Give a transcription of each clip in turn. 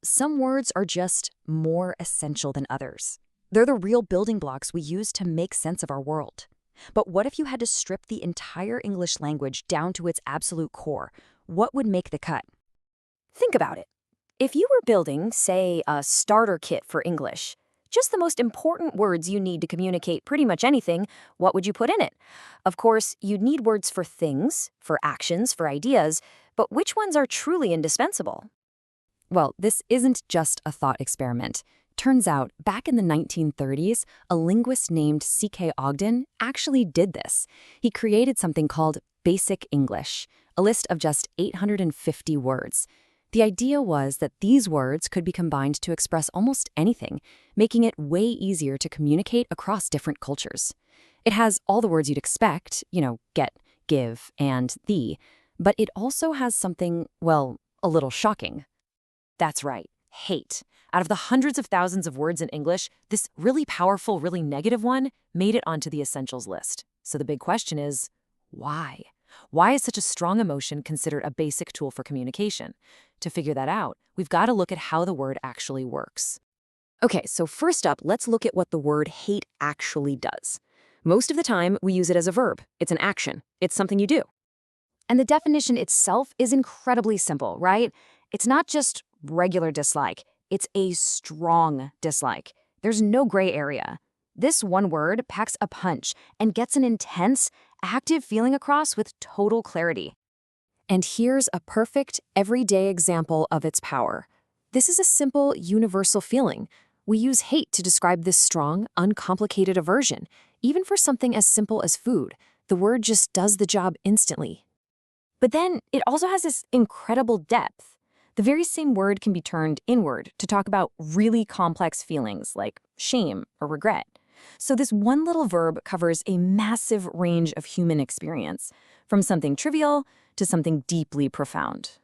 Some words are just more essential than others. They're the real building blocks we use to make sense of our world. But what if you had to strip the entire English language down to its absolute core? What would make the cut? Think about it. If you were building, say, a starter kit for English, just the most important words you need to communicate pretty much anything, what would you put in it? Of course, you'd need words for things, for actions, for ideas, but which ones are truly indispensable? Well, this isn't just a thought experiment. Turns out, back in the 1930s, a linguist named C.K. Ogden actually did this. He created something called Basic English, a list of just 850 words. The idea was that these words could be combined to express almost anything, making it way easier to communicate across different cultures. It has all the words you'd expect, get, give, and thee, but it also has something, well, a little shocking. That's right, hate. Out of the hundreds of thousands of words in English, this really powerful, really negative one made it onto the essentials list. So the big question is, why? Why is such a strong emotion considered a basic tool for communication? To figure that out, we've got to look at how the word actually works. Okay, so first up, let's look at what the word hate actually does. Most of the time, we use it as a verb. It's an action. It's something you do. And the definition itself is incredibly simple, right? It's not just regular dislike. It's a strong dislike. There's no gray area. This one word packs a punch and gets an intense, active feeling across with total clarity. And here's a perfect, everyday example of its power. This is a simple, universal feeling. We use hate to describe this strong, uncomplicated aversion. Even for something as simple as food, the word just does the job instantly. But then it also has this incredible depth. The very same word can be turned inward to talk about really complex feelings like shame or regret. So this one little verb covers a massive range of human experience, from something trivial to something deeply profound.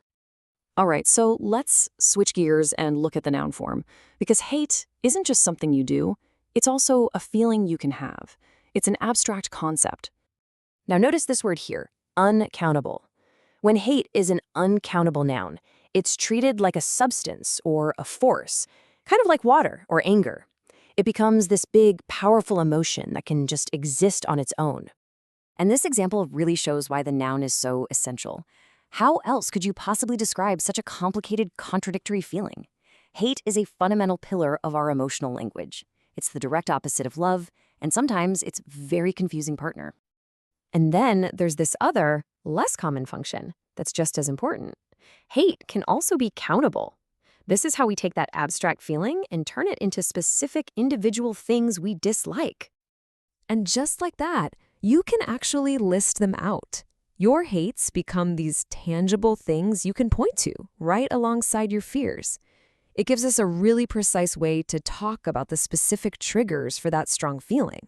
All right, so let's switch gears and look at the noun form, because hate isn't just something you do, it's also a feeling you can have. It's an abstract concept. Now notice this word here, uncountable. When hate is an uncountable noun, it's treated like a substance or a force, kind of like water or anger. It becomes this big, powerful emotion that can just exist on its own. And this example really shows why the noun is so essential. How else could you possibly describe such a complicated, contradictory feeling? Hate is a fundamental pillar of our emotional language. It's the direct opposite of love, and sometimes it's a very confusing partner. And then there's this other, less common function that's just as important. Hate can also be countable. This is how we take that abstract feeling and turn it into specific individual things we dislike. And just like that, you can actually list them out. Your hates become these tangible things you can point to right alongside your fears. It gives us a really precise way to talk about the specific triggers for that strong feeling.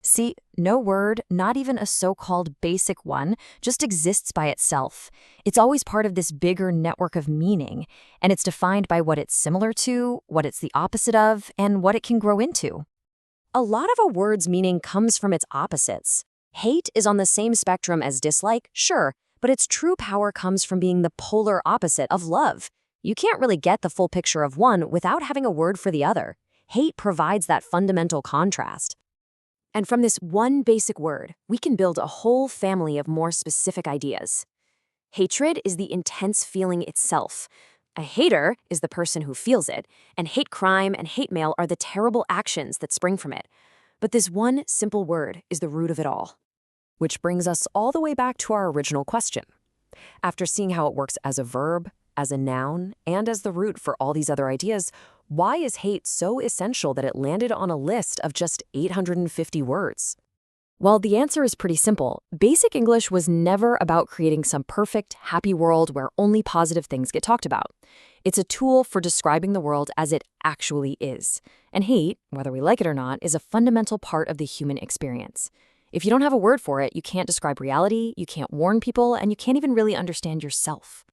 See, no word, not even a so-called basic one, just exists by itself. It's always part of this bigger network of meaning, and it's defined by what it's similar to, what it's the opposite of, and what it can grow into. A lot of a word's meaning comes from its opposites. Hate is on the same spectrum as dislike, sure, but its true power comes from being the polar opposite of love. You can't really get the full picture of one without having a word for the other. Hate provides that fundamental contrast. And from this one basic word, we can build a whole family of more specific ideas. Hatred is the intense feeling itself. A hater is the person who feels it, and hate crime and hate mail are the terrible actions that spring from it. But this one simple word is the root of it all. Which brings us all the way back to our original question. After seeing how it works as a verb, as a noun, and as the root for all these other ideas, why is hate so essential that it landed on a list of just 850 words? Well, the answer is pretty simple. Basic English was never about creating some perfect, happy world where only positive things get talked about. It's a tool for describing the world as it actually is. And hate, whether we like it or not, is a fundamental part of the human experience. If you don't have a word for it, you can't describe reality, you can't warn people, and you can't even really understand yourself.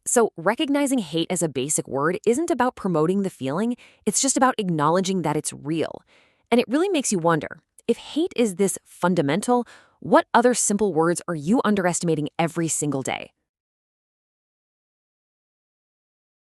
So recognizing hate as a basic word isn't about promoting the feeling, it's just about acknowledging that it's real. And it really makes you wonder, if hate is this fundamental, what other simple words are you underestimating every single day?